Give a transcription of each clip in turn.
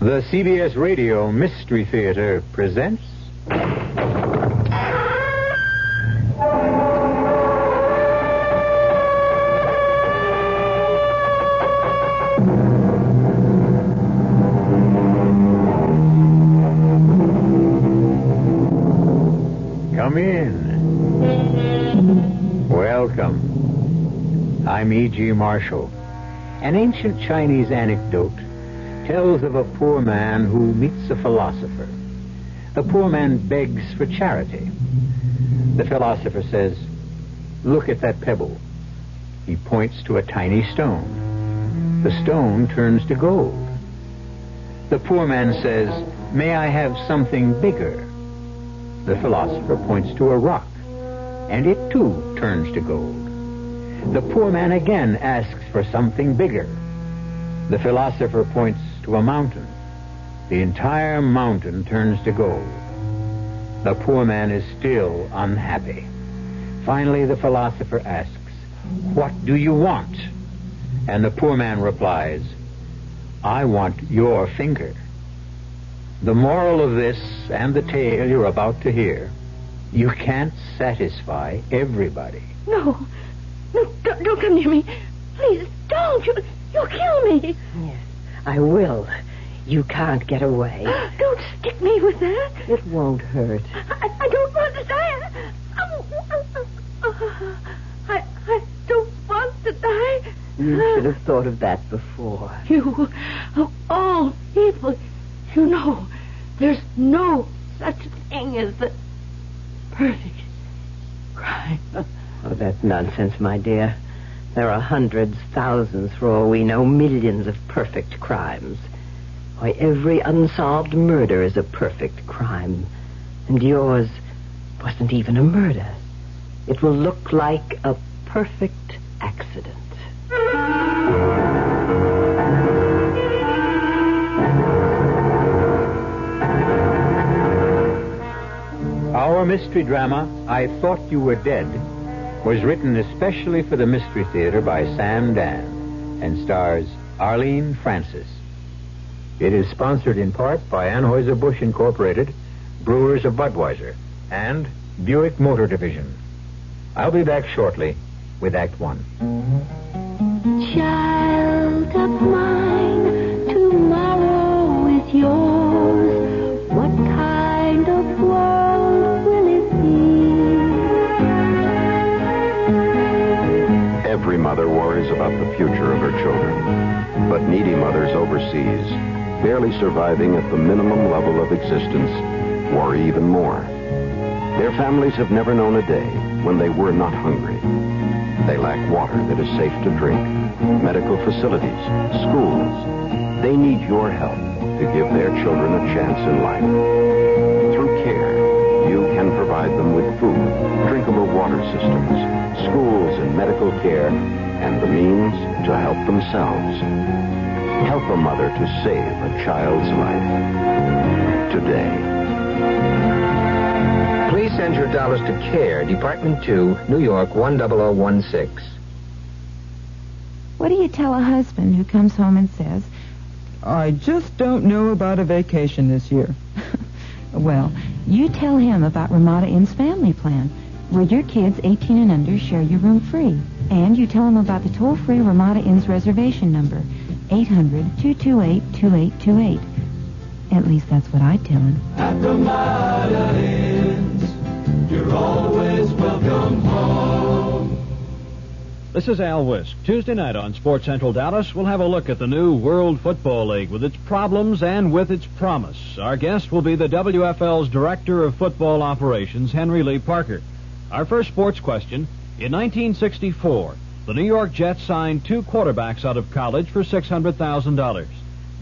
The CBS Radio Mystery Theater presents... Come in. Welcome. I'm E.G. Marshall. An ancient Chinese anecdote tells of a poor man who meets a philosopher. The poor man begs for charity. The philosopher says, "Look at that pebble." He points to a tiny stone. The stone turns to gold. The poor man says, "May I have something bigger?" The philosopher points to a rock, and it too turns to gold. The poor man again asks for something bigger. The philosopher points to a mountain. The entire mountain turns to gold. The poor man is still unhappy. Finally, the philosopher asks, "What do you want?" And the poor man replies, "I want your finger." The moral of this and the tale you're about to hear: you can't satisfy everybody. No, don't come near me. Please, don't. You'll kill me. Yes, I will. You can't get away. Don't stick me with that. It won't hurt. I don't want to die. I don't want to die. You should have thought of that before. You, of all people, you know there's no such thing as the perfect crime. Oh, that's nonsense, my dear. There are hundreds, thousands, for all we know, millions of perfect crimes. Why, every unsolved murder is a perfect crime. And yours wasn't even a murder. It will look like a perfect accident. Our mystery drama, I Thought You Were Dead, was written especially for the Mystery Theater by Sam Dan and stars Arlene Francis. It is sponsored in part by Anheuser-Busch Incorporated, Brewers of Budweiser, and Buick Motor Division. I'll be back shortly with Act One. Child of mine, tomorrow is yours. What kind of world will it be? Every mother worries about the future of her children. But needy mothers overseas, barely surviving at the minimum level of existence, worry even more. Their families have never known a day when they were not hungry. They lack water that is safe to drink, medical facilities, schools. They need your help to give their children a chance in life. Through CARE, you can provide them with food, drinkable water systems, schools and medical care, and the means to help themselves. Help a mother to save a child's life today. Please send your dollars to CARE, Department 2, New York 10016. What do you tell a husband who comes home and says, "I just don't know about a vacation this year"? well, you tell him about Ramada Inn's family plan, where your kids 18 and under share your room free. And you tell him about the toll-free Ramada Inn's reservation number, 800-228-2828. At least that's what I tell him. At Ramada Inns, you're always welcome home. This is Al Wisk. Tuesday night on Sports Central Dallas, we'll have a look at the new World Football League with its problems and with its promise. Our guest will be the WFL's Director of Football Operations, Henry Lee Parker. Our first sports question: in 1964, the New York Jets signed two quarterbacks out of college for $600,000.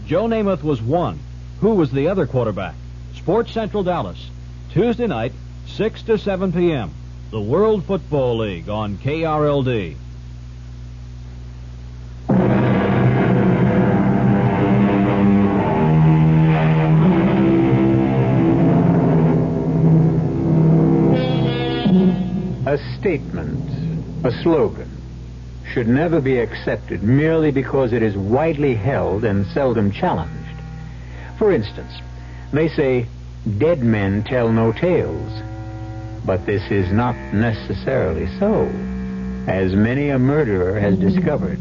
Joe Namath was one. Who was the other quarterback? Sports Central Dallas, Tuesday night, 6 to 7 p.m. The World Football League on KRLD. A statement, a slogan, should never be accepted merely because it is widely held and seldom challenged. For instance, they say, dead men tell no tales. But this is not necessarily so, as many a murderer has discovered,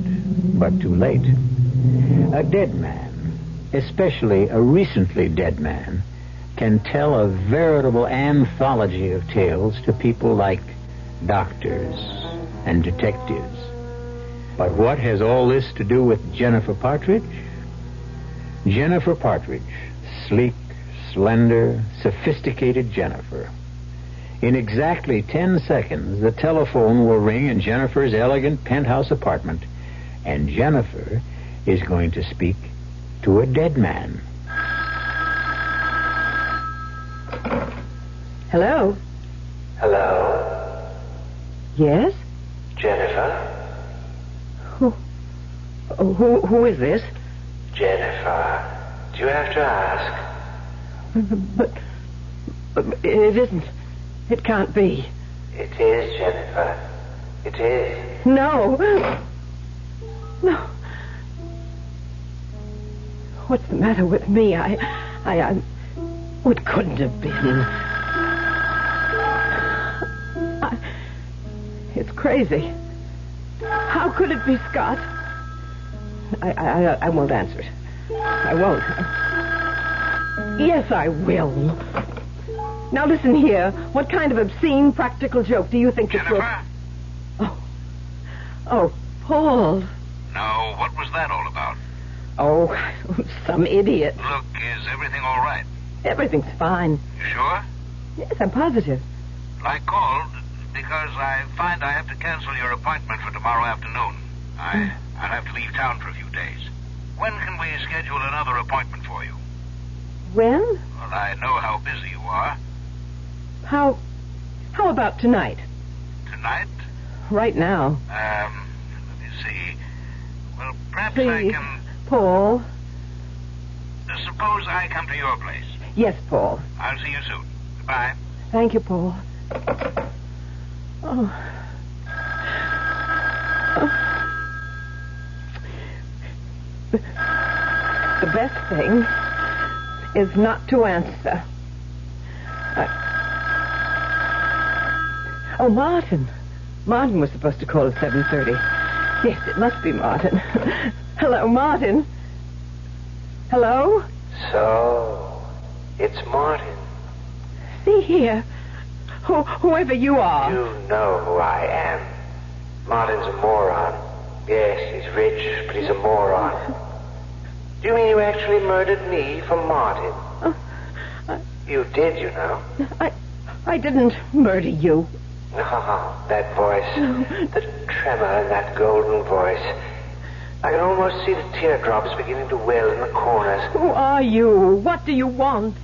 but too late. A dead man, especially a recently dead man, can tell a veritable anthology of tales to people like doctors and detectives. But what has all this to do with Jennifer Partridge? Jennifer Partridge, sleek, slender, sophisticated Jennifer. In exactly 10 seconds, the telephone will ring in Jennifer's elegant penthouse apartment, and Jennifer is going to speak to a dead man. Hello? Hello? Yes? Jennifer? Who is this? Jennifer. Do you have to ask? But it isn't. It can't be. It is, Jennifer. It is. No. No. What's the matter with me? It couldn't have been. It's crazy. How could it be Scott? I won't answer it. I won't. Yes, I will. Now listen here. What kind of obscene practical joke do you think this will... Jennifer? Oh, Paul. No, what was that all about? Oh, some idiot. Look, is everything all right? Everything's fine. You sure? Yes, I'm positive. I called because I find I have to cancel your appointment for tomorrow afternoon. I'll have to leave town for a few days. When can we schedule another appointment for you? When? Well, I know how busy you are. How about tonight? Tonight? Right now. Let me see. Well, perhaps Please, I can... Paul. Suppose I come to your place. Yes, Paul. I'll see you soon. Goodbye. Thank you, Paul. Oh. The best thing is not to answer. Oh, Martin. Martin was supposed to call at 7:30. Yes, it must be Martin. Hello, Martin. Hello? So, it's Martin. See here. Whoever you are. You know who I am. Martin's a moron. Yes, he's rich, but he's a moron. Do you mean you actually murdered me for Martin? You did, you know. I didn't murder you. Oh, that voice. The tremor in that golden voice. I can almost see the teardrops beginning to well in the corners. Who are you? What do you want?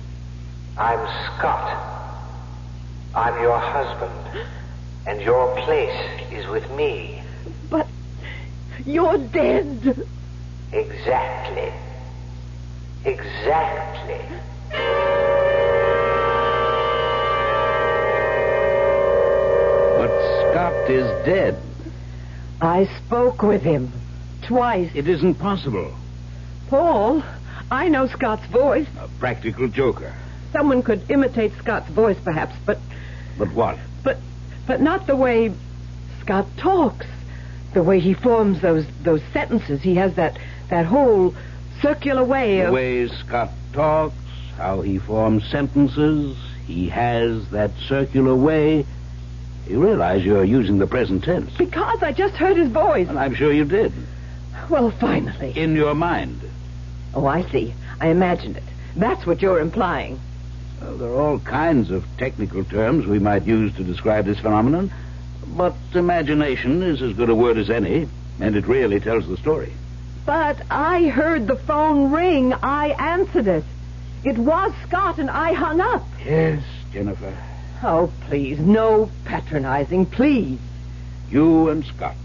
I'm Scott. I'm your husband. And your place is with me. But you're dead. Exactly. Exactly. But Scott is dead. I spoke with him. Twice. It isn't possible. Paul, I know Scott's voice. A practical joker. Someone could imitate Scott's voice, perhaps, but... But what? But not the way Scott talks. The way he forms those sentences. He has that whole circular way of... The way Scott talks, how he forms sentences, he has that circular way. You realize you're using the present tense. Because I just heard his voice. And I'm sure you did. Well, finally. In your mind. Oh, I see. I imagined it. That's what you're implying. Well, there are all kinds of technical terms we might use to describe this phenomenon, but imagination is as good a word as any, and it really tells the story. But I heard the phone ring. I answered it. It was Scott, and I hung up. Yes, Jennifer. Oh, please, no patronizing, please. You and Scott,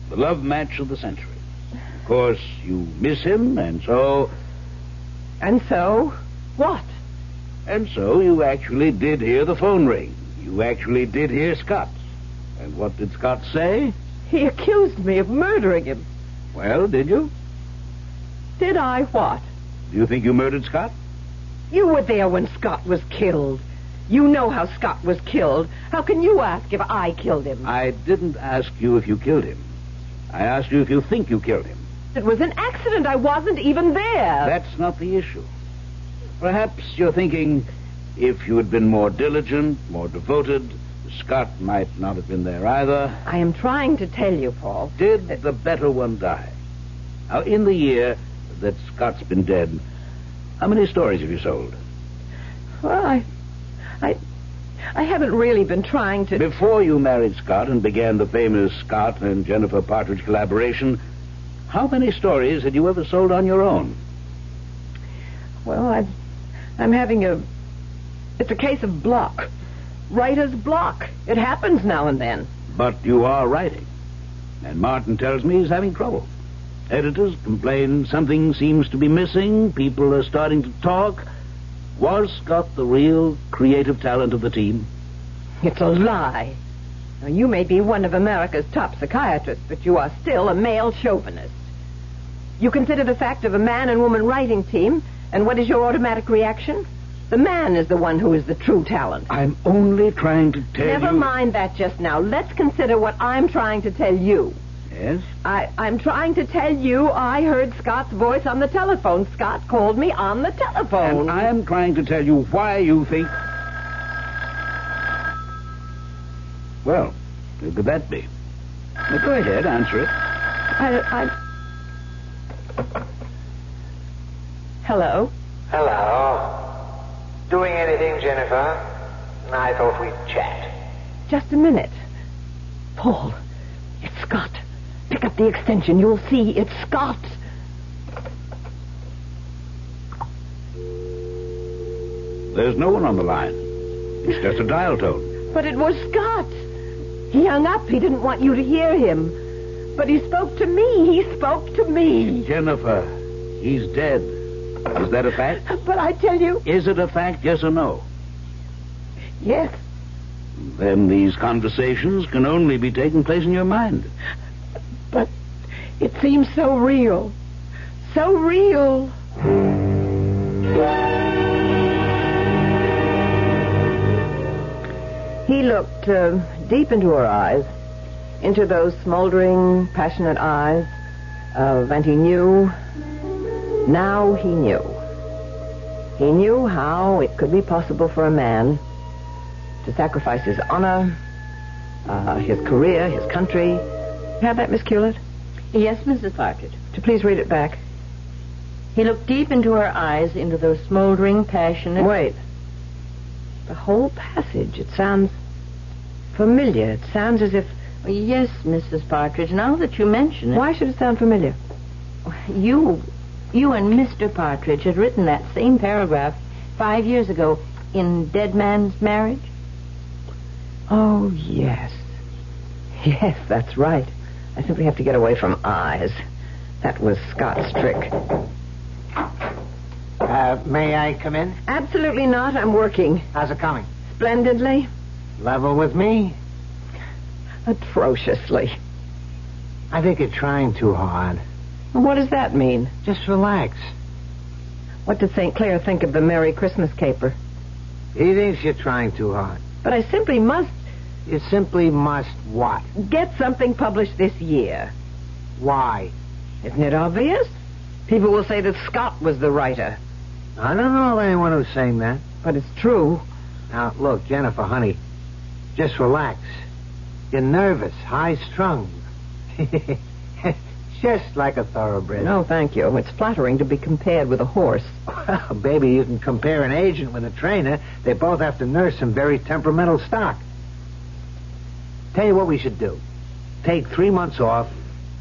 the love match of the century. Of course, you miss him, and so... And so? What? And so you actually did hear the phone ring. You actually did hear Scott's. And what did Scott say? He accused me of murdering him. Well, did you? Did I what? Do you think you murdered Scott? You were there when Scott was killed. You know how Scott was killed. How can you ask if I killed him? I didn't ask you if you killed him. I asked you if you think you killed him. It was an accident. I wasn't even there. That's not the issue. Perhaps you're thinking if you had been more diligent, more devoted, Scott might not have been there either. I am trying to tell you, Paul. Did the better one die? Now, in the year that Scott's been dead, how many stories have you sold? Well, I haven't really been trying to... Before you married Scott and began the famous Scott and Jennifer Partridge collaboration, how many stories had you ever sold on your own? Well, I'm having it's a case of block. Writer's block. It happens now and then. But you are writing. And Martin tells me he's having trouble. Editors complain something seems to be missing. People are starting to talk. Was Scott the real creative talent of the team? It's a lie. Now, you may be one of America's top psychiatrists, but you are still a male chauvinist. You consider the fact of a man and woman writing team, and what is your automatic reaction? The man is the one who is the true talent. I'm only trying to tell you... Never mind that just now. Let's consider what I'm trying to tell you. Yes? I'm trying to tell you I heard Scott's voice on the telephone. Scott called me on the telephone. And I am trying to tell you why you think... Well, who could that be? Now, go ahead, answer it. Hello? Hello. Doing anything, Jennifer? I thought we'd chat. Just a minute. Paul, it's Scott. Pick up the extension. You'll see it's Scott. There's no one on the line. It's just a dial tone. But it was Scott. He hung up. He didn't want you to hear him. But he spoke to me. He spoke to me. Jennifer, he's dead. Is that a fact? But I tell you... Is it a fact, yes or no? Yes. Then these conversations can only be taking place in your mind. But it seems so real. So real. He looked deep into her eyes, into those smoldering, passionate eyes, and he knew... Now he knew. He knew how it could be possible for a man to sacrifice his honor, his career, his country. You have that, Miss Hewlett? Yes, Mrs. Partridge. To please read it back. He looked deep into her eyes, into those smoldering, passionate... Wait. The whole passage, it sounds familiar. It sounds as if... Yes, Mrs. Partridge, now that you mention it... Why should it sound familiar? You and Mr. Partridge had written that same paragraph 5 years ago in Dead Man's Marriage. Oh, yes. Yes, that's right. I simply have to get away from eyes. That was Scott's trick. May I come in? Absolutely not. I'm working. How's it coming? Splendidly. Level with me? Atrociously. I think you're trying too hard. What does that mean? Just relax. What did St. Clair think of the Merry Christmas caper? He thinks you're trying too hard. But I simply must... You simply must what? Get something published this year. Why? Isn't it obvious? People will say that Scott was the writer. I don't know of anyone who's saying that. But it's true. Now, look, Jennifer, honey, just relax. You're nervous, high-strung. Just like a thoroughbred. No, thank you. It's flattering to be compared with a horse. Well, baby, you can compare an agent with a trainer. They both have to nurse some very temperamental stock. Tell you what we should do. Take 3 months off,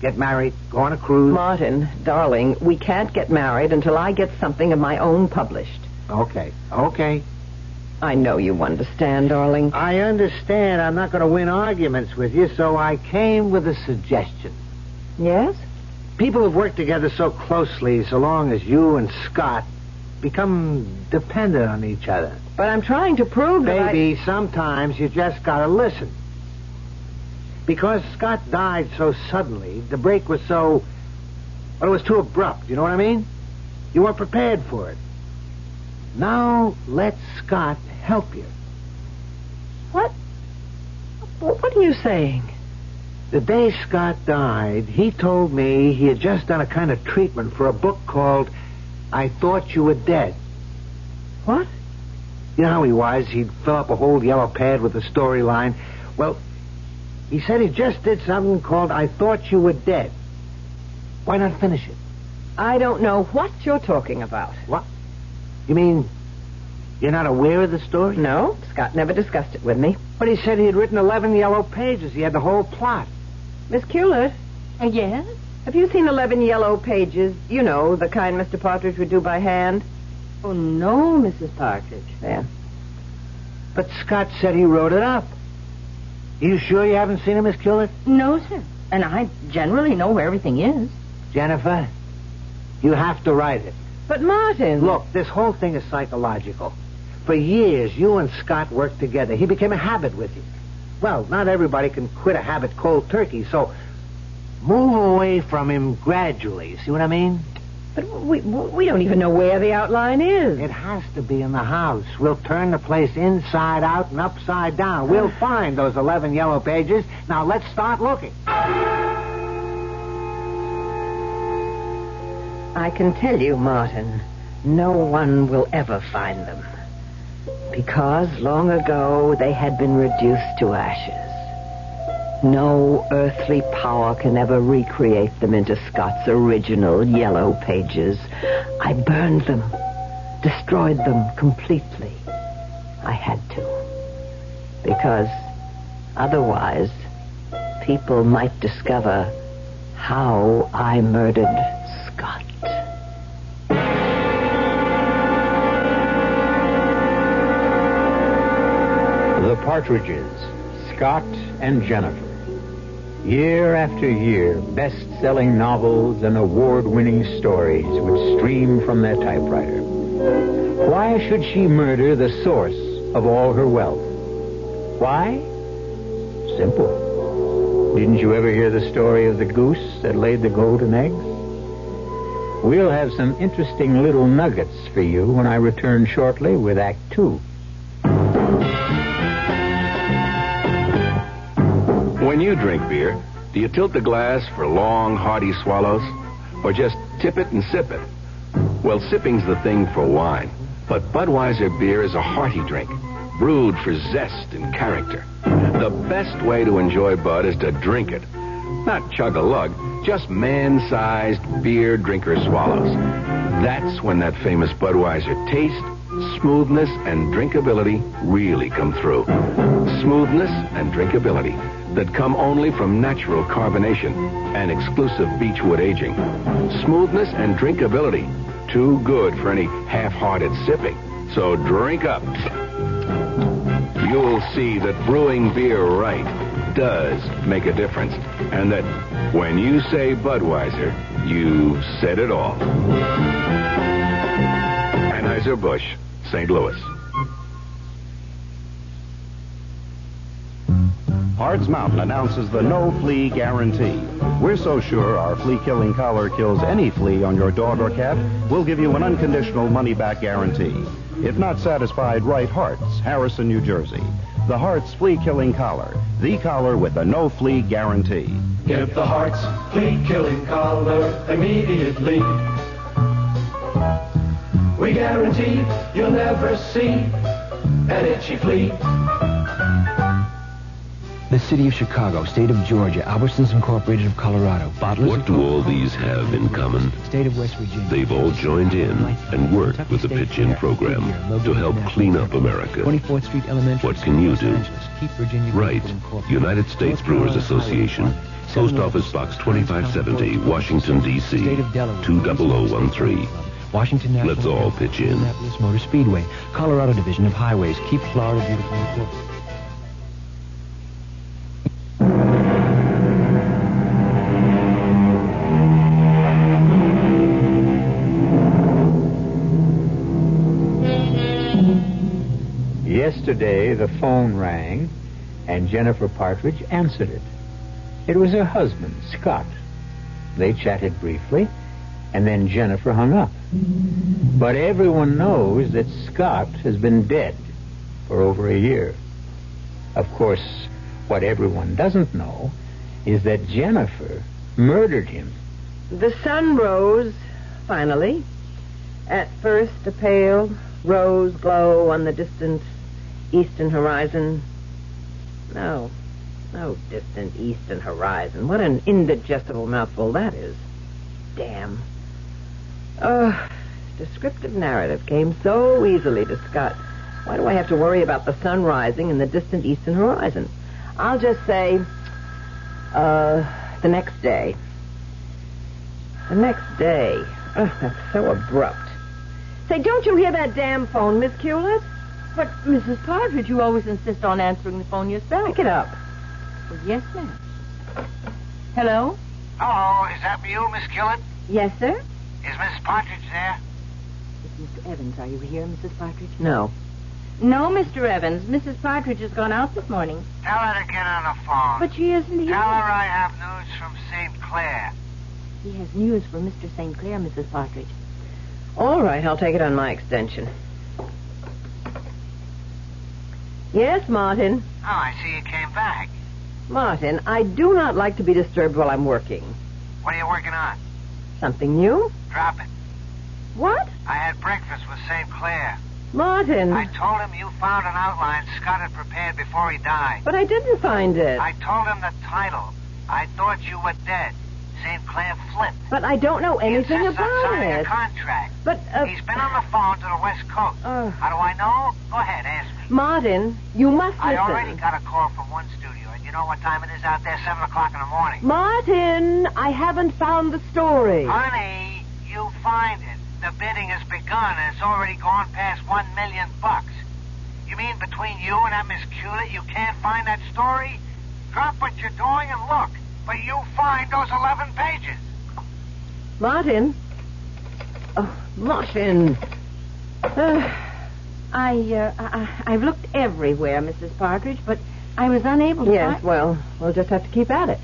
get married, go on a cruise. Martin, darling, we can't get married until I get something of my own published. Okay. I know you understand, darling. I understand. I'm not going to win arguments with you, so I came with a suggestion. Yes? People have worked together so closely so long as you and Scott become dependent on each other. But I'm trying to prove that Baby, sometimes you just got to listen. Because Scott died so suddenly, the break was so... Well, it was too abrupt, you know what I mean? You weren't prepared for it. Now let Scott help you. What? What are you saying? The day Scott died, he told me he had just done a kind of treatment for a book called I Thought You Were Dead. What? You know how he was? He'd fill up a whole yellow pad with a storyline. Well, he said he just did something called I Thought You Were Dead. Why not finish it? I don't know what you're talking about. What? You mean you're not aware of the story? No, Scott never discussed it with me. But he said he had written 11 yellow pages. He had the whole plot. Miss Culet? Yes? Have you seen 11 yellow pages? You know, the kind Mr. Partridge would do by hand? Oh, no, Mrs. Partridge. There. But Scott said he wrote it up. Are you sure you haven't seen it, Miss Culet? No, sir. And I generally know where everything is. Jennifer, you have to write it. But Martin... Look, this whole thing is psychological. For years, you and Scott worked together. He became a habit with you. Well, not everybody can quit a habit cold turkey, so move away from him gradually. See what I mean? But we don't even know where the outline is. It has to be in the house. We'll turn the place inside out and upside down. We'll find those 11 yellow pages. Now, let's start looking. I can tell you, Martin, no one will ever find them. Because long ago they had been reduced to ashes. No earthly power can ever recreate them into Scott's original yellow pages. I burned them, destroyed them completely. I had to. Because otherwise, people might discover how I murdered Scott. The Partridges, Scott and Jennifer. Year after year, best-selling novels and award-winning stories would stream from their typewriter. Why should she murder the source of all her wealth? Why? Simple. Didn't you ever hear the story of the goose that laid the golden eggs? We'll have some interesting little nuggets for you when I return shortly with Act 2. When you drink beer, do you tilt the glass for long, hearty swallows? Or just tip it and sip it? Well, sipping's the thing for wine. But Budweiser beer is a hearty drink, brewed for zest and character. The best way to enjoy Bud is to drink it. Not chug a lug, just man-sized beer drinker swallows. That's when that famous Budweiser taste, smoothness, and drinkability really come through. Smoothness and drinkability that come only from natural carbonation and exclusive beechwood aging. Smoothness and drinkability, too good for any half-hearted sipping. So drink up. You'll see that brewing beer right does make a difference, and that when you say Budweiser, you said it all. Anheuser-Busch, St. Louis. Hart's Mountain announces the no-flea guarantee. We're so sure our flea-killing collar kills any flea on your dog or cat, we'll give you an unconditional money-back guarantee. If not satisfied, write Hart's, Harrison, New Jersey. The Hart's flea-killing collar, the collar with the no-flea guarantee. Get the Hart's flea-killing collar immediately. We guarantee you'll never see an itchy flea. The city of Chicago, state of Georgia, Albertsons Incorporated of Colorado, Bottlers. What do all these have in common? State of West Virginia. They've all joined in and worked with the Pitch-In program to help clean up America. 24th Street Elementary. What can you do? Keep Virginia. Right. United States Brewers Association. Post Office Box 2570, Washington, D.C. 20013. Washington National. Let's all pitch in. Indianapolis Motor Speedway, Colorado Division of Highways. Keep Florida beautiful and cool. Yesterday, the phone rang, and Jennifer Partridge answered it. It was her husband, Scott. They chatted briefly, And then Jennifer hung up. But everyone knows that Scott has been dead for over a year. Of course, what everyone doesn't know is that Jennifer murdered him. The sun rose, finally. At first, a pale rose glow on the distant eastern horizon. No distant eastern horizon. What an indigestible mouthful that is. Damn. Oh, descriptive narrative came so easily to Scott. Why do I have to worry about the sun rising and the distant eastern horizon? I'll just say, the next day. The next day. Oh, that's so abrupt. Say, don't you hear that damn phone, Miss Hewlett? But, Mrs. Partridge, you always insist on answering the phone yourself. Pick it up. Well, yes, ma'am. Hello? Hello, is that you, Miss Gillett? Yes, sir? Is Mrs. Partridge there? It's Mr. Evans. Are you here, Mrs. Partridge? No. No, Mr. Evans. Mrs. Partridge has gone out this morning. Tell her to get on the phone. But she isn't here. Tell her I have news from St. Clair. He has news from Mr. St. Clair, Mrs. Partridge. All right, I'll take it on my extension. Yes, Martin. Oh, I see you came back. Martin, I do not like to be disturbed while I'm working. What are you working on? Something new? Drop it. What? I had breakfast with St. Clair. Martin. I told him you found an outline Scott had prepared before he died. But I didn't find it. I told him the title. I thought you were dead. St. Clair flipped. But I don't know anything he insists on about signing it. a contract. But, He's been on the phone to the West Coast. How do I know? Go ahead, ask me. Martin, you must listen. I already got a call from one studio, and you know what time it is out there? 7 o'clock in the morning. Martin, I haven't found the story. Honey, you find it. The bidding has begun, and it's already gone past $1 million. You mean between you and that Miss Hewlett, you can't find that story? Drop what you're doing and look. But you'll find those 11 pages. Martin? Oh, Martin. I've looked everywhere, Mrs. Partridge, but I was unable to Yes, well, we'll just have to keep at it.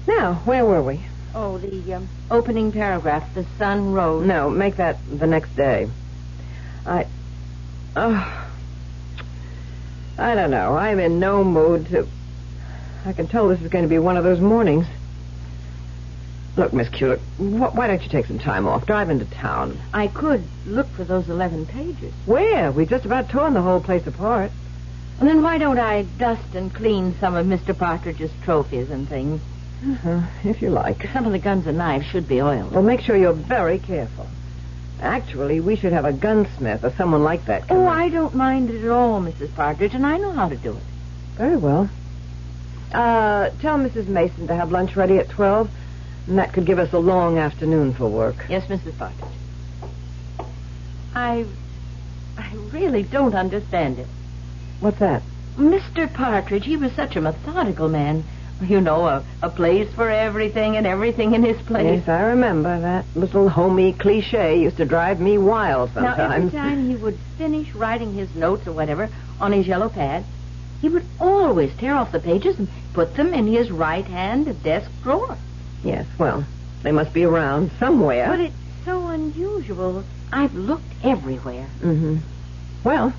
Now, where were we? Oh, the opening paragraph, the sun rose. No, make that the next day. I don't know. I'm in no mood to... I can tell this is going to be one of those mornings. Look, Miss Hewlett, why don't you take some time off? Drive into town. I could look for those 11 pages. Where? We've just about torn the whole place apart. And then why don't I dust and clean some of Mr. Partridge's trophies and things? If you like. Some of the guns and knives should be oiled. Well, make sure you're very careful. Actually, we should have a gunsmith or someone like that come Oh, in. I don't mind it at all, Mrs. Partridge, and I know how to do it. Very well. Tell Mrs. Mason to have lunch ready at 12, and that could give us a long afternoon for work. Yes, Mrs. Partridge. I really don't understand it. What's that? Mr. Partridge, he was such a methodical man. You know, a place for everything and everything in his place. Yes, I remember. That little homey cliche used to drive me wild sometimes. Now, every time he would finish writing his notes or whatever on his yellow pad, he would always tear off the pages and put them in his right-hand desk drawer. Yes, well, they must be around somewhere. But it's so unusual. I've looked everywhere. Mm-hmm. Well,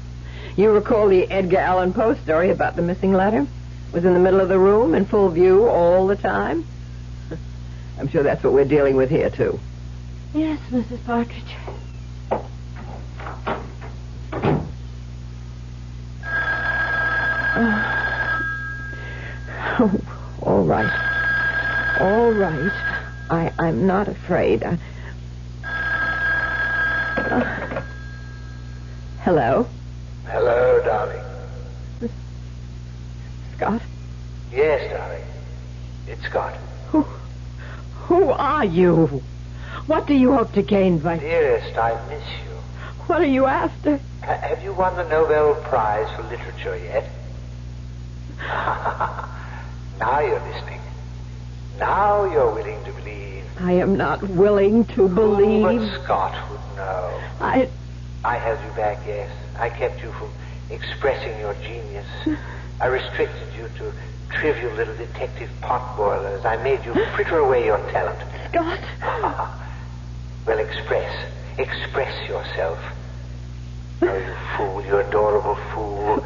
you recall the Edgar Allan Poe story about the missing letter? Was in the middle of the room, in full view all the time? I'm sure that's what we're dealing with here, too. Yes, Mrs. Partridge. Oh, all right. All right. I'm not afraid. Hello? Hello, darling. Scott? Yes, darling. It's Scott. Who are you? What do you hope to gain by... Dearest, I miss you. What are you after? Have you won the Nobel Prize for Literature yet? Now you're listening. Now you're willing to believe. I am not willing to believe. Who but Scott would know? I held you back, yes. I kept you from expressing your genius. I restricted you to trivial little detective potboilers. I made you fritter away your talent. Scott! Well, express. Express yourself. Oh, you fool, you adorable fool.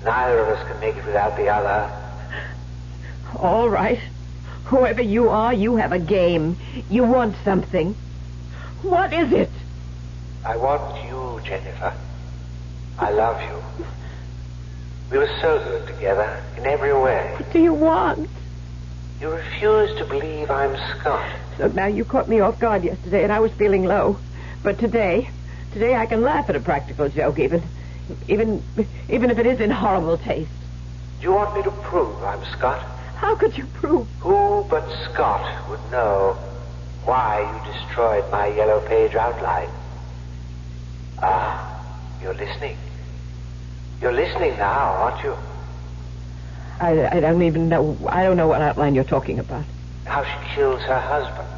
Neither of us can make it without the other. All right. Whoever you are, you have a game. You want something. What is it? I want you, Jennifer. I love you. We were so good together, in every way. What do you want? You refuse to believe I'm Scott. Look, now, you caught me off guard yesterday, and I was feeling low. But today I can laugh at a practical joke, even if it is in horrible taste. Do you want me to prove I'm Scott? How could you prove? Who but Scott would know why you destroyed my yellow page outline? Ah, you're listening. You're listening now, aren't you? I don't even know. I don't know what outline you're talking about. How she kills her husband.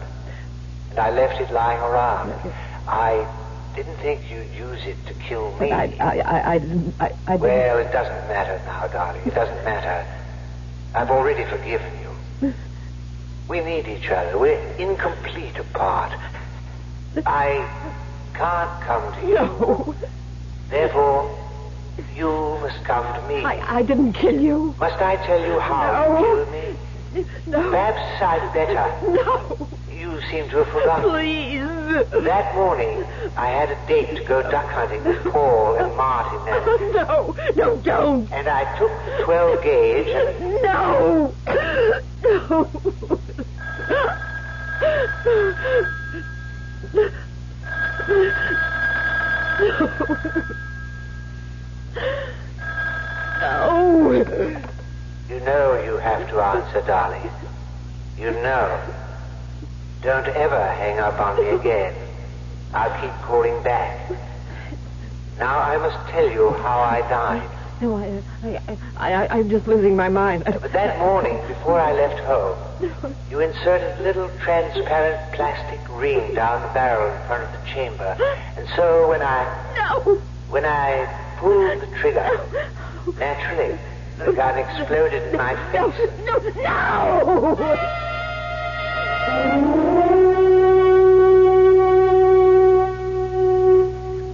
And I left it lying around. I didn't think you'd use it to kill me. I didn't. Well, it doesn't matter now, darling. It doesn't matter. I've already forgiven you. We need each other. We're incomplete apart. I can't come to you. No. Therefore, you must come to me. I didn't kill you. Must I tell you how you killed me? No. Perhaps I'd better. No. You seem to have forgotten. Please. That morning, I had a date to go duck hunting with Paul and Martin. And... No, don't. And I took the 12 gauge and... No. No. You know you have to answer, darling. You know. Don't ever hang up on me again. I'll keep calling back. Now I must tell you how I died. No, I'm just losing my mind. But that morning, before I left home, you inserted a little transparent plastic ring down the barrel in front of the chamber. And so when I pulled the trigger, naturally, the gun exploded in my face. No!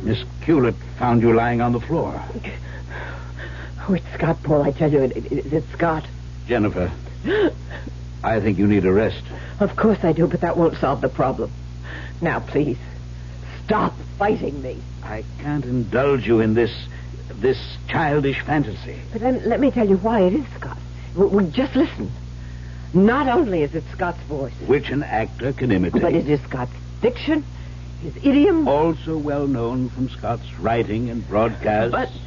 Miss Hewlett found you lying on the floor. Oh, it's Scott, Paul. I tell you, it's Scott. Jennifer, I think you need a rest. Of course I do, but that won't solve the problem. Now, please, stop fighting me. I can't indulge you in this childish fantasy. But then let me tell you why it is Scott. Just listen. Not only is it Scott's voice, which an actor can imitate, but it is Scott's diction, his idiom. Also well known from Scott's writing and broadcasts.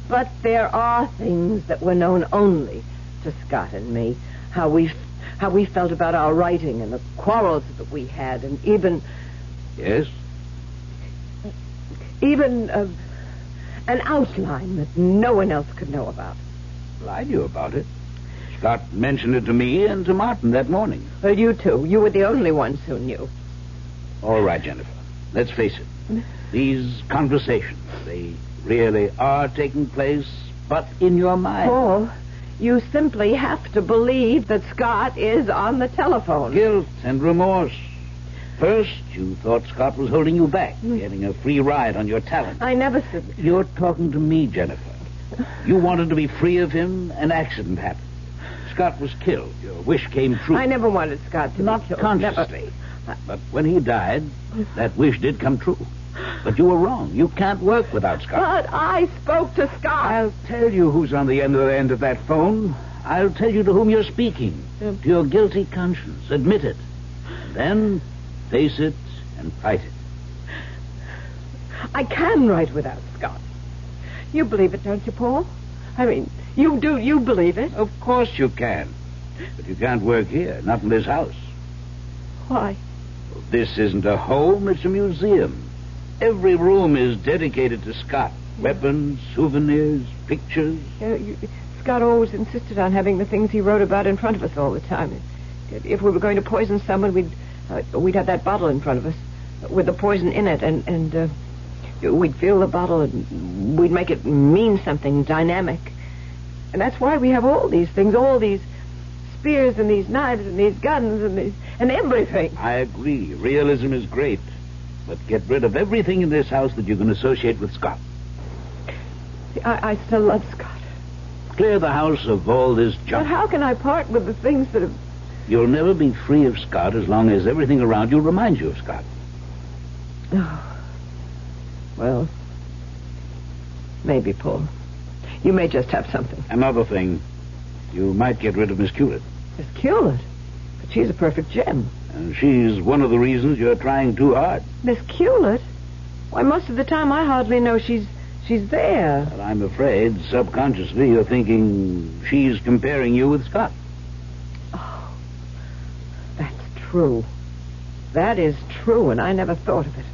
But there are things that were known only to Scott and me. How we felt about our writing and the quarrels that we had, and even... Yes? Even an outline that no one else could know about. Well, I knew about it. Scott mentioned it to me and to Martin that morning. Well, you too. You were the only ones who knew. All right, Jennifer. Let's face it. These conversations, they really are taking place, but in your mind. Paul, you simply have to believe that Scott is on the telephone. Guilt and remorse. First, you thought Scott was holding you back, getting a free ride on your talent. I never said... You're talking to me, Jennifer. You wanted to be free of him. An accident happened. Scott was killed. Your wish came true. I never wanted Scott to Not be killed. consciously. But when he died, that wish did come true. But you were wrong. You can't work without Scott. But I spoke to Scott. I'll tell you who's on the end of that phone. I'll tell you to whom you're speaking. To your guilty conscience. Admit it. Then face it and fight it. I can write without Scott. You believe it, don't you, Paul? I mean, you do. You believe it? Of course you can. But you can't work here. Not in this house. Why? This isn't a home. It's a museum. Every room is dedicated to Scott. Weapons, souvenirs, pictures. Scott always insisted on having the things he wrote about in front of us all the time. If we were going to poison someone, we'd have that bottle in front of us with the poison in it, and we'd fill the bottle and we'd make it mean something dynamic. And that's why we have all these things, all these spears and these knives and these guns and everything. I agree. Realism is great. but get rid of everything in this house that you can associate with Scott. I still love Scott. Clear the house of all this But junk. how can I part with the things that have... You'll never be free of Scott as long as everything around you reminds you of Scott. Oh. Well, maybe, Paul. You may just have something. Another thing, you might get rid of Miss Hewlett. Miss Hewlett? But she's a perfect gem. And she's one of the reasons you're trying too hard. Miss Hewlett? Why, most of the time I hardly know she's there. Well, I'm afraid, subconsciously, you're thinking she's comparing you with Scott. Oh, that's true. That is true, and I never thought of it.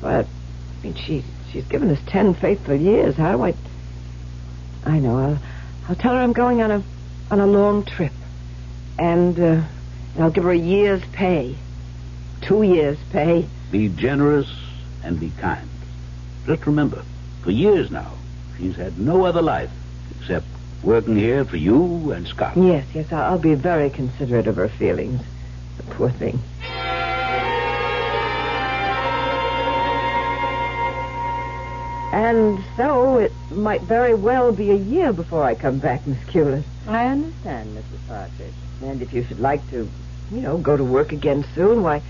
But, I mean, she's given us 10 faithful years. How do I know. I'll tell her I'm going on a long trip. And I'll give her a year's pay. 2 years' pay. Be generous and be kind. Just remember, for years now, she's had no other life except working here for you and Scott. Yes, I'll be very considerate of her feelings. The poor thing. And so it might very well be a year before I come back, Miss Hewlett. I understand, Mrs. Partridge. And if you should like to, go to work again soon, why,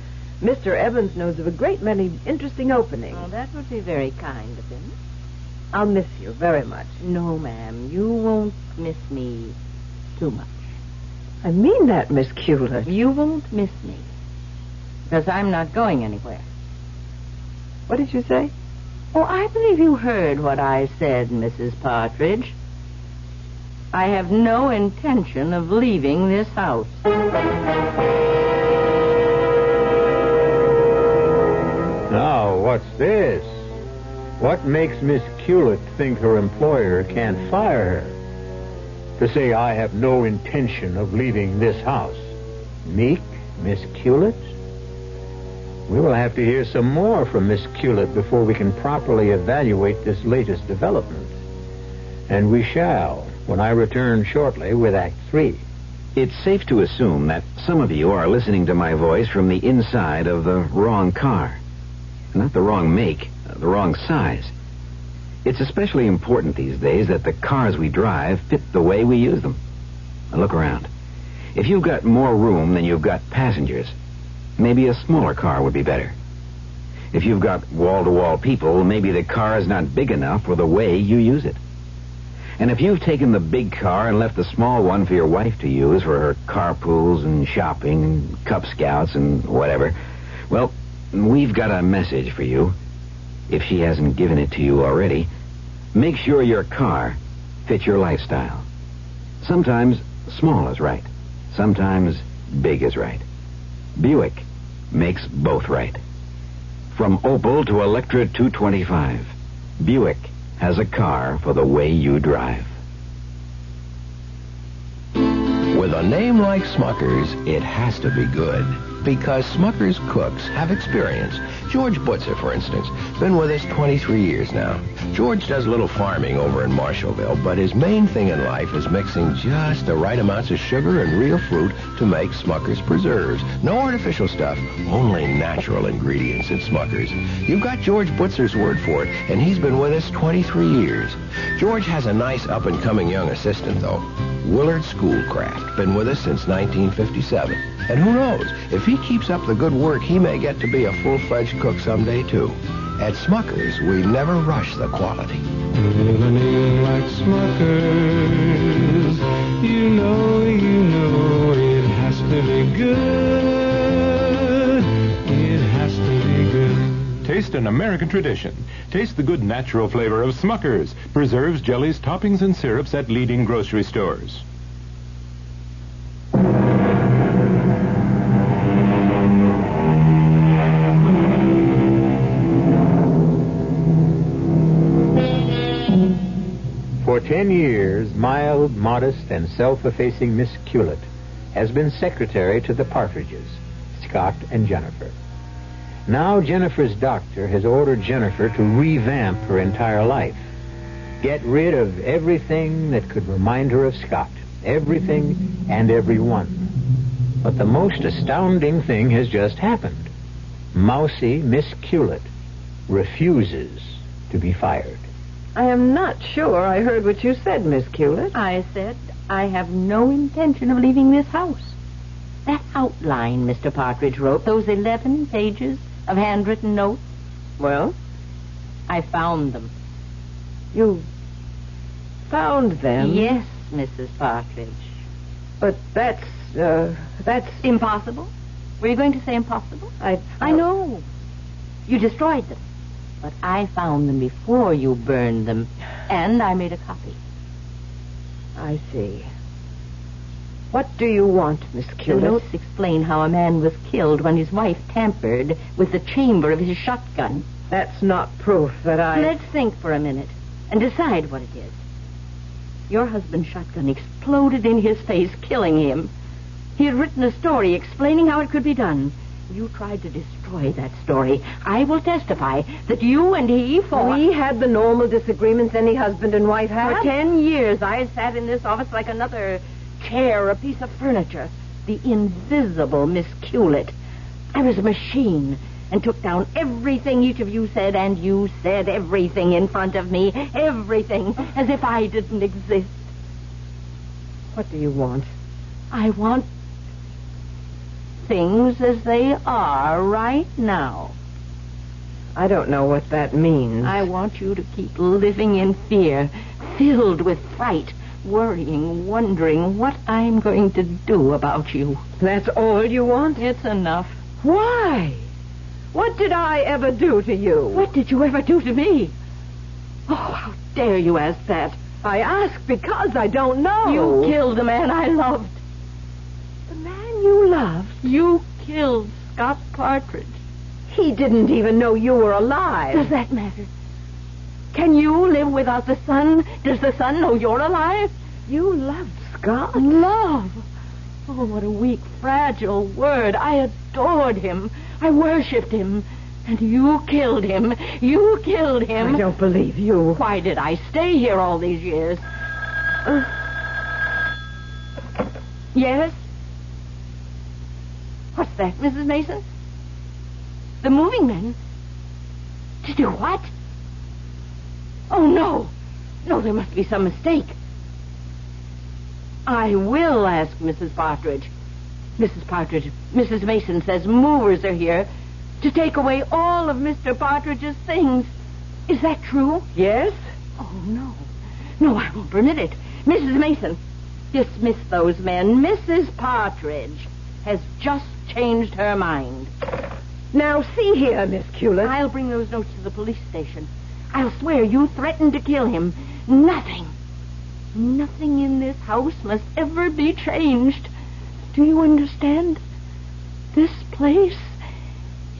Mr. Evans knows of a great many interesting openings. Oh, that would be very kind of him. I'll miss you very much. No, ma'am, you won't miss me too much. I mean that, Miss Hewlett. You won't miss me. Because I'm not going anywhere. What did you say? Oh, I believe you heard what I said, Mrs. Partridge. I have no intention of leaving this house. Now, what's this? What makes Miss Hewlett think her employer can't fire her? To say, I have no intention of leaving this house. Meek, Miss Hewlett? We will have to hear some more from Miss Hewlett before we can properly evaluate this latest development. And we shall, when I return shortly with Act 3. It's safe to assume that some of you are listening to my voice from the inside of the wrong car. Not the wrong make, the wrong size. It's especially important these days that the cars we drive fit the way we use them. Now look around. If you've got more room than you've got passengers, maybe a smaller car would be better. If you've got wall-to-wall people, maybe the car is not big enough for the way you use it. And if you've taken the big car and left the small one for your wife to use for her carpools and shopping and Cub Scouts and whatever, well, we've got a message for you. If she hasn't given it to you already, make sure your car fits your lifestyle. Sometimes small is right. Sometimes big is right. Buick makes both right. From Opel to Electra 225, Buick has a car for the way you drive. With a name like Smucker's, it has to be good. Because Smucker's cooks have experience. George Butzer, for instance, been with us 23 years now. George does a little farming over in Marshallville, but his main thing in life is mixing just the right amounts of sugar and real fruit to make Smucker's preserves. No artificial stuff, only natural ingredients in Smucker's. You've got George Butzer's word for it, and he's been with us 23 years. George has a nice up-and-coming young assistant, though. Willard Schoolcraft, been with us since 1957. And who knows, if he keeps up the good work, he may get to be a full-fledged cook someday, too. At Smucker's, we never rush the quality. With a name like Smucker's, you know it has to be good. It has to be good. Taste an American tradition. Taste the good natural flavor of Smucker's. Preserves, jellies, toppings, and syrups at leading grocery stores. For 10 years, mild, modest, and self-effacing Miss Hewlett has been secretary to the Partridges, Scott and Jennifer. Now Jennifer's doctor has ordered Jennifer to revamp her entire life. Get rid of everything that could remind her of Scott. Everything and everyone. But the most astounding thing has just happened. mousy Miss Culett refuses to be fired. I am not sure I heard what you said, Miss Culett. I said I have no intention of leaving this house. That outline Mr. Partridge wrote, those 11 pages of handwritten notes. Well? I found them. You found them? Yes, Mrs. Partridge. But that's impossible. Were you going to say impossible? I know. You destroyed them. But I found them before you burned them, and I made a copy. I see. What do you want, Miss The Culett? notes explain how a man was killed when his wife tampered with the chamber of his shotgun. That's not proof that Let's think for a minute and decide what it is. Your husband's shotgun exploded in his face, killing him. He had written a story explaining how it could be done. You tried to destroy that story. I will testify that you and he fought. We had the normal disagreements any husband and wife have. For 10 years, I sat in this office like another chair, a piece of furniture. The invisible Miss Culett. I was a machine and took down everything each of you said, and you said everything in front of me. Everything, as if I didn't exist. What do you want? I want things as they are right now. I don't know what that means. I want you to keep living in fear, filled with fright, worrying, wondering what I'm going to do about you. That's all you want? It's enough. Why? What did I ever do to you? What did you ever do to me? Oh, how dare you ask that? I ask because I don't know. You killed the man I loved. The man you loved? You killed Scott Partridge. He didn't even know you were alive. Does that matter? Can you live without the sun? Does the sun know you're alive? You loved Scott? Love? Oh, what a weak, fragile word. I adored him. I worshipped him. And you killed him. You killed him. I don't believe you. Why did I stay here all these years? Yes? What's that, Mrs. Mason? The moving men? To do what? Oh, no. No, there must be some mistake. I will ask Mrs. Partridge. Mrs. Partridge, Mrs. Mason says movers are here to take away all of Mr. Partridge's things. Is that true? Yes. Oh, no. No, I won't permit it. Mrs. Mason, dismiss those men. Mrs. Partridge has just changed her mind. Now, see here, Miss Culett. I'll bring those notes to the police station. I'll swear you threatened to kill him. Nothing in this house must ever be changed. Do you understand? This place,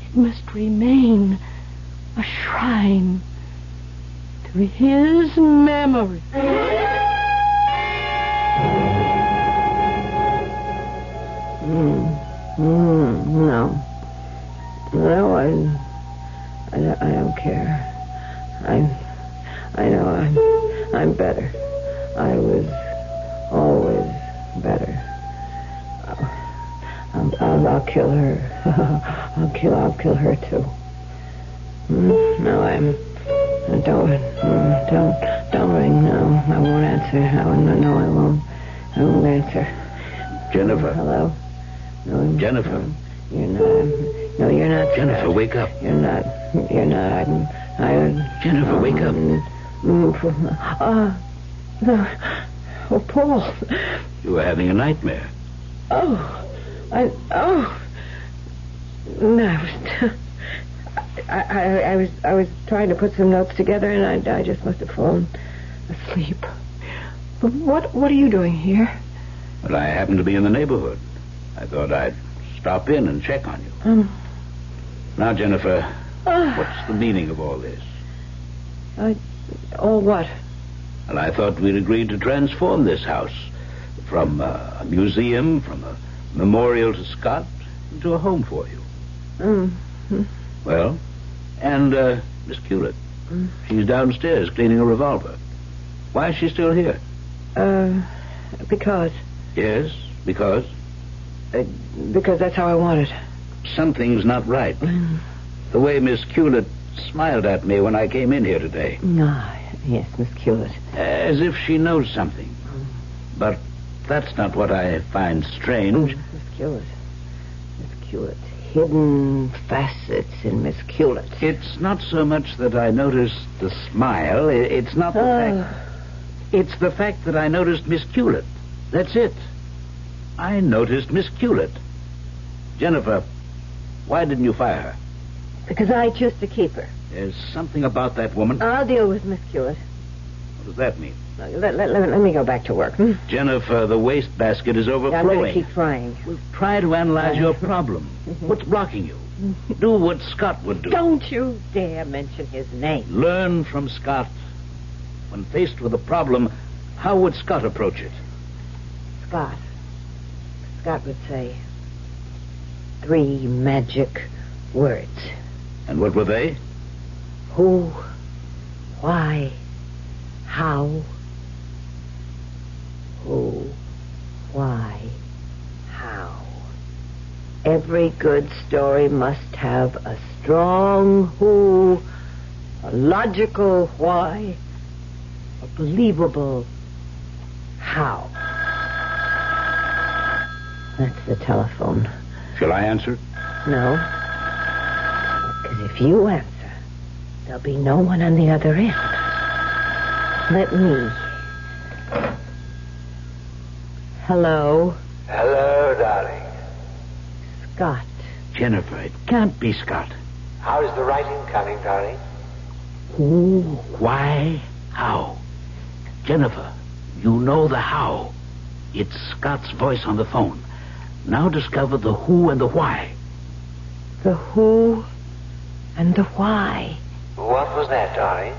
it must remain a shrine to his memory. No. No, I don't care. I know I'm better. I was always better. I'll kill her. I'll kill her too. No, don't ring. No, I won't answer. No, I won't. I won't answer. Jennifer. Hello. No, Jennifer. You're not. No, you're not. Jennifer, wake up. You're not. Jennifer, wake up. No. Oh, Paul. You were having a nightmare. No, I was trying to put some notes together, and I just must have fallen asleep. But what are you doing here? Well, I happened to be in the neighborhood. I thought I'd stop in and check on you. Now, Jennifer, what's the meaning of all this? All what? Well, I thought we'd agreed to transform this house from a museum, from a memorial to Scott, into a home for you. Well, and Miss Culett, she's downstairs cleaning a revolver. Why is she still here? Because. Yes, because? Because that's how I want it. something's not right. The way Miss Hewlett smiled at me when I came in here today. Ah, yes, Miss Hewlett. As if she knows something. But that's not what I find strange. Miss Hewlett. Miss Hewlett. Hidden facets in Miss Hewlett. It's not so much that I noticed the smile. It's not the fact. It's the fact that I noticed Miss Hewlett. That's it. I noticed Miss Hewlett. Jennifer, why didn't you fire her? Because I choose to keep her. There's something about that woman. I'll deal with Miss Hewlett. What does that mean? Let me go back to work. Jennifer, the wastebasket is overflowing. I'm going to keep trying. We'll try to analyze your problem. What's blocking you? Do what Scott would do. Don't you dare mention his name. Learn from Scott. When faced with a problem, how would Scott approach it? Scott would say 3 magic words. And what were they? Who, why, how. Who, why, how. Every good story must have a strong who, a logical why, a believable how. That's the telephone. Shall I answer? No. Because if you answer, there'll be no one on the other end. Let me. Hello? Hello, darling. Scott. Jennifer, it can't be Scott. How's the writing coming, darling? Who, why, how. Jennifer, you know the how. It's Scott's voice on the phone. Now discover the who and the why. The who and the why. What was that, darling?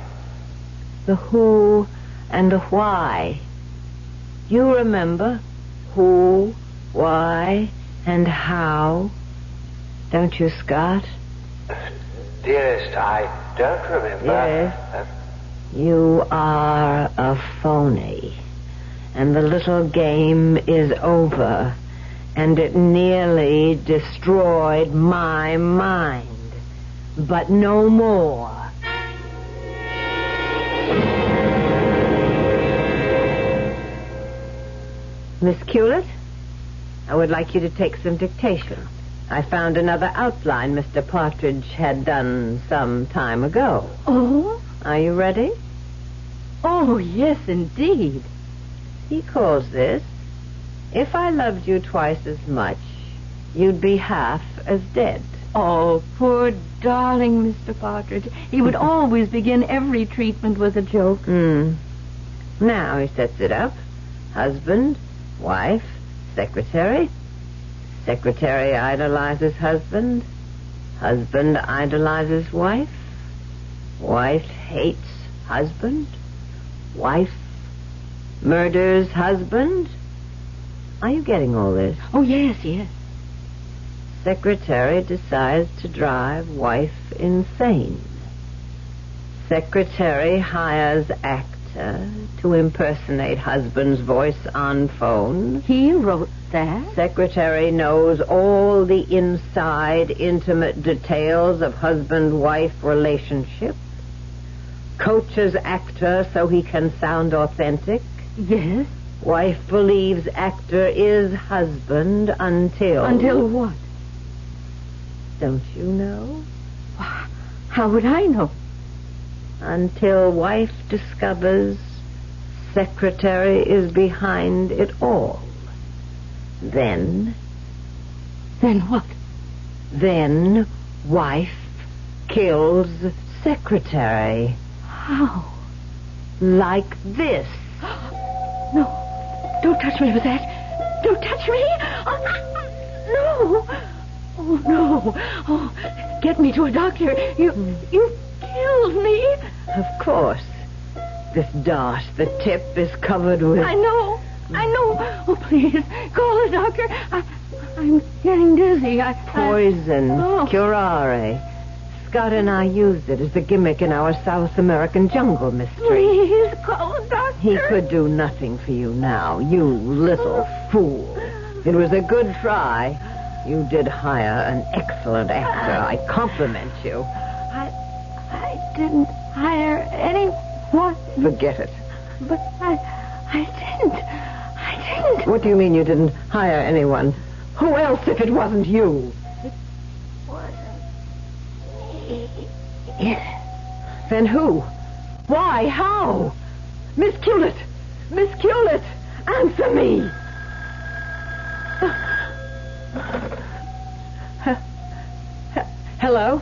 The who and the why. You remember who, why, and how, don't you, Scott? Dearest, I don't remember. Yes. You are a phony. And the little game is over. And it nearly destroyed my mind. But no more. Miss Hewlett, I would like you to take some dictation. I found another outline Mr. Partridge had done some time ago. Oh? Are you ready? Oh, yes, indeed. He calls this, If I Loved You Twice as Much, You'd Be Half as Dead. Oh, poor darling Mr. Partridge. He would always begin every treatment with a joke. Now he sets it up. Husband, wife, secretary. Secretary idolizes husband. Husband idolizes wife. Wife hates husband. Wife murders husband. Are you getting all this? Oh, yes, yes. Secretary decides to drive wife insane. Secretary hires actor to impersonate husband's voice on phone. He wrote that? Secretary knows all the inside, intimate details of husband-wife relationship. Coaches actor so he can sound authentic. Yes. Wife believes actor is husband until... Until what? Don't you know? How would I know? Until wife discovers secretary is behind it all. Then... Then what? Then wife kills secretary. How? Like this. No. Don't touch me with that. Don't touch me. No. Oh, no. Oh, get me to a doctor. You killed me. Of course. This dart, the tip, is covered with... I know. Oh, please, call a doctor. I'm getting dizzy. Poison. Curare. Scott and I used it as a gimmick in our South American jungle mystery. Please, call a doctor. He could do nothing for you now, you little fool. It was a good try. You did hire an excellent actor. I compliment you. I didn't hire anyone. Forget it. But I didn't. What do you mean you didn't hire anyone? Who else if it wasn't you? It wasn't me. Then who? Why? How? Miss Hewlett! Miss Hewlett! Answer me! Hello?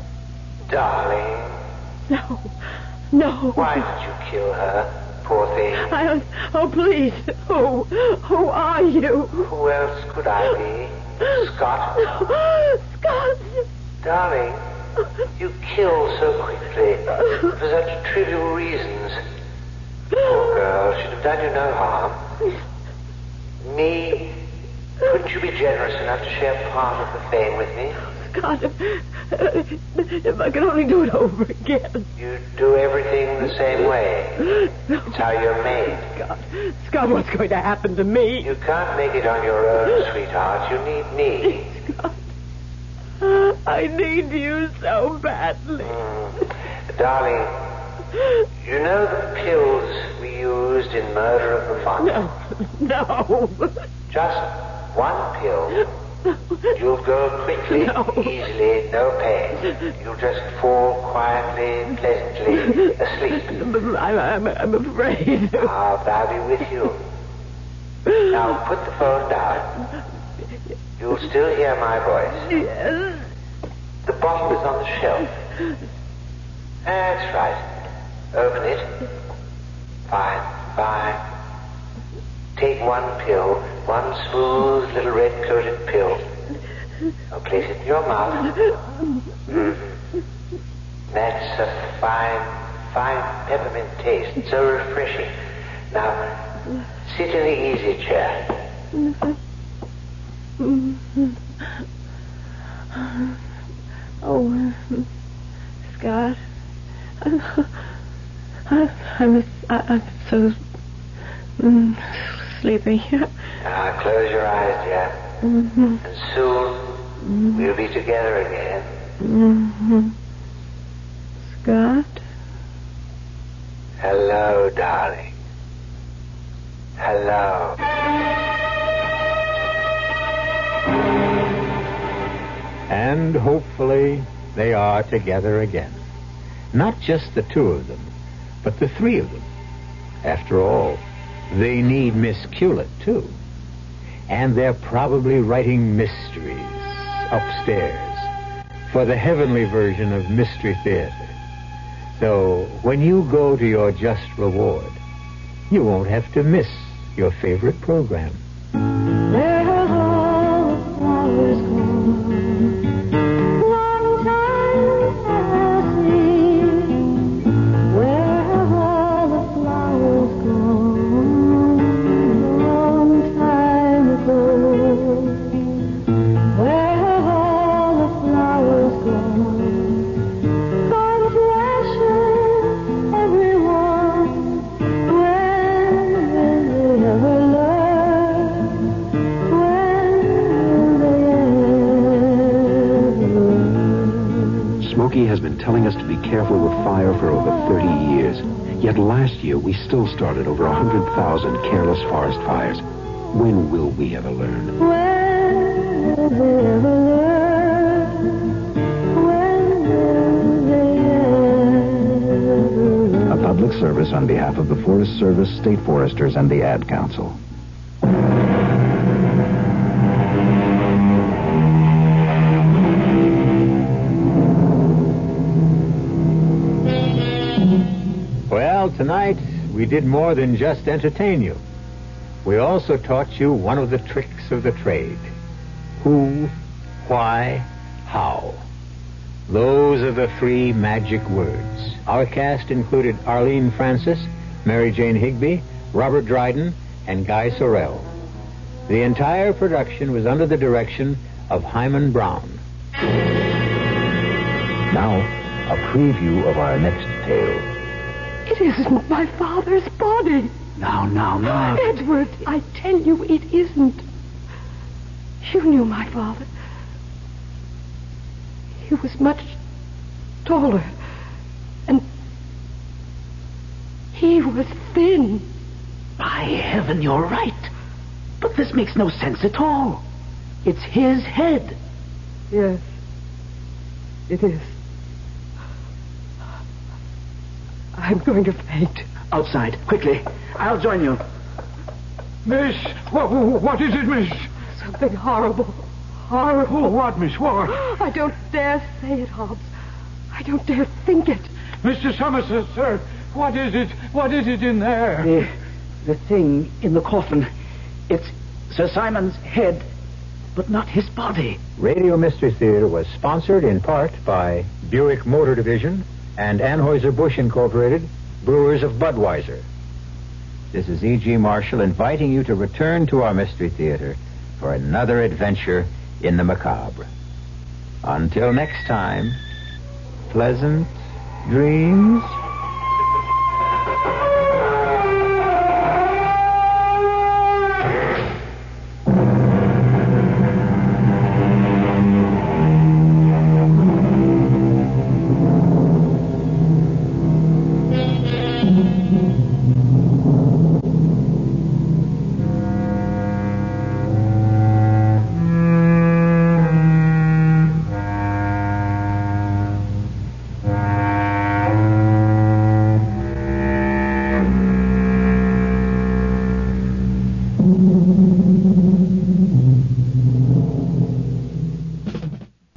Darling. No. Why did you kill her? Poor thing. Oh, please. Who are you? Who else could I be? Scott? Scott! Darling, you killed so quickly for such trivial reasons. Poor girl, she'd have done you no harm. Me? Couldn't you be generous enough to share part of the fame with me? Scott, if I could only do it over again. You do everything the same way. It's how you're made. Scott, what's going to happen to me? You can't make it on your own, sweetheart. You need me. Scott, I need you so badly. Darling, you know the pills we used in Murder of the Fontaine? No. Just one pill. You'll go quickly, easily, no pain. You'll just fall quietly, pleasantly asleep. I'm afraid. I'll be with you. Now put the phone down. You'll still hear my voice. Yes. The bottle is on the shelf. That's right. Open it. Fine. Take one pill, one smooth little red-coated pill. Now place it in your mouth. That's a fine peppermint taste. So refreshing. Now, sit in the easy chair. Oh, Scott. I'm so sleepy. Now, close your eyes, dear. And soon, we'll be together again. Scott? Hello, darling. Hello. And hopefully they are together again. Not just the two of them, but the three of them. After all, they need Miss Hewlett, too. And they're probably writing mysteries upstairs for the heavenly version of Mystery Theater. So when you go to your just reward, you won't have to miss your favorite program. Where have all the flowers gone? Long time passing. Where have all the flowers gone? Long time ago. Where have all the flowers gone? Gone to ashes, everyone. When will they ever learn? Smokey has been telling us to be careful with fire for over 30 years. Yet last year, we still started over 100,000 careless forest fires. When will we ever learn? When will they ever learn? When will they ever learn? A public service on behalf of the Forest Service, State Foresters, and the Ad Council. Well, tonight we did more than just entertain you. We also taught you one of the tricks of the trade. Who, why, how. Those are the three magic words. Our cast included Arlene Francis, Mary Jane Higby, Robert Dryden, and Guy Sorrell. The entire production was under the direction of Hyman Brown. Now, a preview of our next tale. It isn't my father's body. Now. Edward, I tell you, it isn't. You knew my father. He was much taller. And he was thin. By heaven, you're right. But this makes no sense at all. It's his head. Yes, it is. I'm going to faint. Outside, quickly. I'll join you. Miss, what is it, miss? Something horrible. Horrible. Oh, what, miss, what? I don't dare say it, Hobbs. I don't dare think it. Mr. Somerset, sir, what is it? What is it in there? The thing in the coffin. It's Sir Simon's head, but not his body. Radio Mystery Theater was sponsored in part by Buick Motor Division and Anheuser-Busch Incorporated, brewers of Budweiser. This is E.G. Marshall inviting you to return to our Mystery Theater for another adventure in the macabre. Until next time, pleasant dreams.